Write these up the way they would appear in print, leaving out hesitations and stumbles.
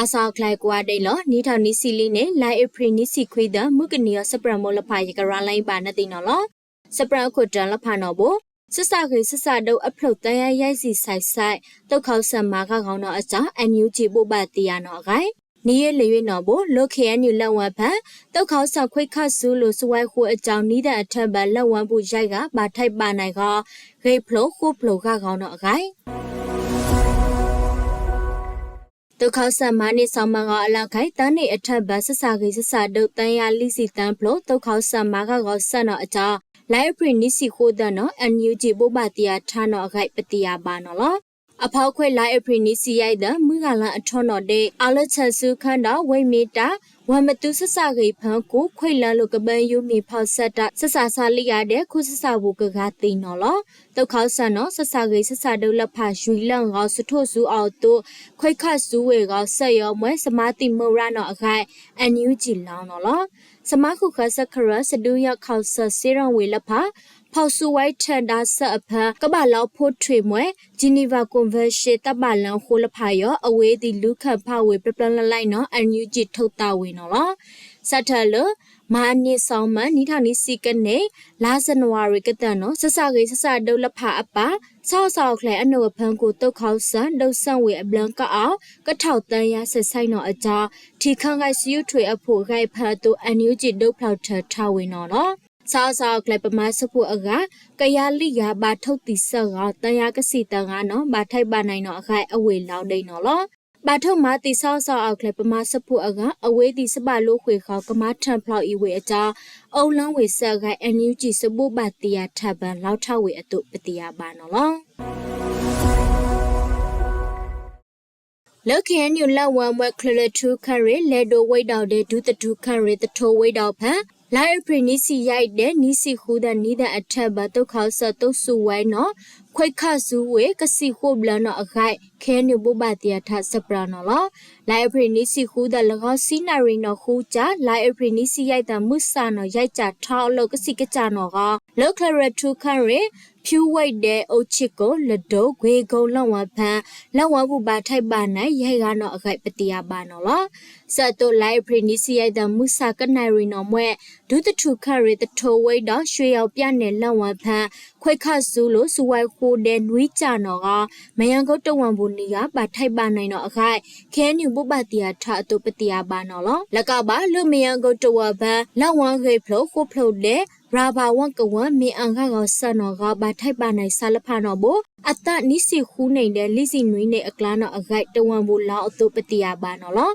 Asa klai kwa de lo ni tha ni si li ne lai april ni si khwi da mu ka ni yo sapra mo la pha ye ka ra lai ba na ti no lo sapra ko tan la pha no bo sasa ke sasa do a phlo tan ya yai si sai sai tok khau sam ma ka gaung no a cha NUG bộ ba ti ya no gai ni ye le ywe no bo lo KNU လက်ဝပန်tok khau sa khwi kha su lo swai khu a chaung ni da a that ba လက်ဝbu yai ga ba thai ba nai ga ge phlo khu phlo ka gaung no gai Tàu khảo sát mà nên sau mà gọi là cái tán này ở trên bờ sasa đầu tay ya lý sĩ tán phlo tàu khảo sát mà gọi sa nó cho lại prin ní sĩ khu đó nó anh yêu chỉ bộ bà tia cha nó gậy bát tia ba nó lo à phao khơi lại prin ní sĩ ai đó mới gọi là cho nó để à lỡ chân su khăn đó quay mi taว่ามาตุสสะเกยพังกูခွိလန်လိုကပန်ယူမီဖောက်ဆက်တာစဆာဆာလီရတဲ့ခုစဆာဘူကကတိနော်လောတောက်ခေါဆန်နော်စဆာเกยစဆာဒုလဖာယူလန်ကောစထုစုအောင်တုခွိခတ်စုဝေကောဆက်ရောမွဲစမာတိမောရနော်အခိုင်အန်ယူဂျီလောင်းနော်လောစမခုခစခရစဒူရခေါဆစေရံဝေလဖာဖောက်စုဝိုက်ထန်ဒါဆအဖကဘာလောက်ဖို့ထွေမွဲဂျီနီဗာကွန်ဗန်ရှင်းတဘာလန်ခိုလဖာရောအဝေးဒီလူခတ်ဖဝေပပလန်လိုက်နော်အန်ယူဂျီထုတ်တာဝေနော်လောစထလမာနီဆောင်မနီထောင်နီစီကနေလာဇန်နဝါရီကတနော်စစကေစစဒုလဖာအပါဆောက်ဆောက်ခလဲအနုဖန်ကိုတုတ်ခေါဆန်ဒုတ်ဆန်ဝေအဘလန်ကအောင်ကထောက်တန်းရဆက်ဆိုင်နော်အကြောထီခန့်ခိုက်စီယူထွေအဖို့ခိုက်ဖတ်တူအန်ယူဂျီဒုတ်ဖောက်ထထားဝေနော်နော်ဆောက်ကလပမာစဖို့အကကရလိယာဘာထုတ်တိဆောက်တန်ရကစီတန်ကနော်ဘာထိုက်ပါနိုင်နော်အခိုင်အဝေလောင်းဒိန်နော်လောဘာထုတ်မာတိဆောက်အောက်ကလပမာစဖို့အကအဝေးတိစပလို့ခွေခေါကမထန်ဖလောက်ဤဝေအကြောင်းအုံလန်းဝေဆက်ကအန်ယူဂျီစဖို့ဘာတီယာထပ်ပန်လောက်ထဝေအတုပတိယာပါနော်လောလောက်ကင်းယူလာဝမ်ဝဲခလထူခရဲလေဒိုဝိတောက်တဲ့ဒူတတူခရဲတထိုဝိတောက်ဖန်လိုက်ပရနီစီရိုက်တဲ့နီစီခူဒနီတဲ့အထက်ဘတုတ်ခေါဆတုတ်ဆူဝိုင်းနော်ခွိခါဆူဝေကစီခုဘလနော်အခိုင်ခဲနုဘဘတီယထစပရနော်လောလိုက်ပရနီစီခူဒလကောစီနာရီနော်ခူချလိုက်ပရနီစီရိုက်တဲ့မုဆာနော်ရိုက်ကြထောက်လောက်ကစီကကြနော်ကလောကရထူခရဲဖြူဝိုက်တဲ့အုတ်ချစ်ကိုလဒိုဂွေကုံလောက်ဝဖန်လောက်ဝဘူးဘာထိုက်ပါနိုင်ရိုက်ကတော့အခိုက်ပတိယပါနော်လောစတိုလိုက်ပရနီစီရိုက်တဲ့မုဆာကနိုင်ရီနော်မွဲဒုတထူခရဲတထိုဝိတ်တော့ရွှေရောက်ပြနဲ့လောက်ဝဖန်ခွိခတ်ဆူလို့စဝိုက်ခိုတဲ့နွေးကြနော်ကမယံကုတ်တဝန်ဘူးနီကဘာထိုက်ပါနိုင်တော့အခိုက်ခဲညူဘဘတီယထအတုပတိယပါနော်လောလကပါလူမယံကုတ်တဝဘန်လောက်ဝခေဖလို့ခိုဖလို့တဲ့ရာဘာဝန်ကဝန်မီအန်ခါကဆနော်ကဘာထိုက်ပါနိုင်ဆာလဖာနော်ဘောအတနိစီခူးနေတဲ့လိစီနွေးနေအကလာနော်အဂိုက်တဝန်ဘူးလောက်အတုပတိယပါနော်လော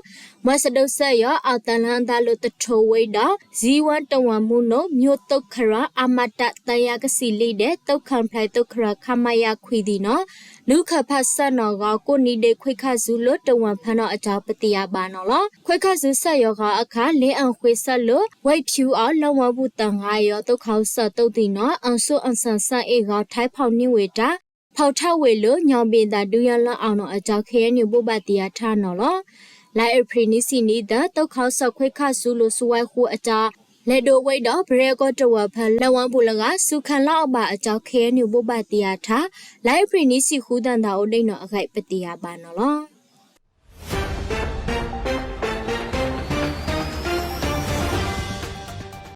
မဆဒုဆက်ရအတလန်ဒါလို့တထိုဝိတော့ဇီဝတဝန်မှုနော်မြို့တုတ်ခရအမတတန်ရကစီလိတဲ့တုတ်ခံဖလိုက်တုတ်ခရခမယခွီဒီနော်လူခဖတ်ဆနော်ကကိုနီတဲ့ခွိခဆူလို့တဝန်ဖနော်အကြောပတိယပါနော်လောခွိခဆူဆက်ရောကအခါလင်းအောင်ခွေဆက်လို့ဝိတ်ဖြူအောင်လောဝဘူးတန်ငါရောတုတ်ခေါဆတုတ်ဒီနော်အန်ဆုအန်ဆန်ဆန်အေကထိုက်ဖောက်နှင်းဝေတာဖောက်ထဝေလို့ညောင်ပင်သာဒူရလအောင်တော့အကြောခဲညဘဘတီယာထားနော်လောလိုက်အပရီနီစီနီဒတုတ်ခေါဆခွိခဆူလို့စဝိုက်ခုအကြောလေဒိုဝိတ်တော့ဘရေကောတဝဖလဝမ်ဘူလကစုခန်လောက်ပါအကြောခဲညဘဘတီယာထားလိုက်အပရီနီစီခူဒန်တာအိုဒိန်နော်အခိုက်ပတိယာပါနော်လော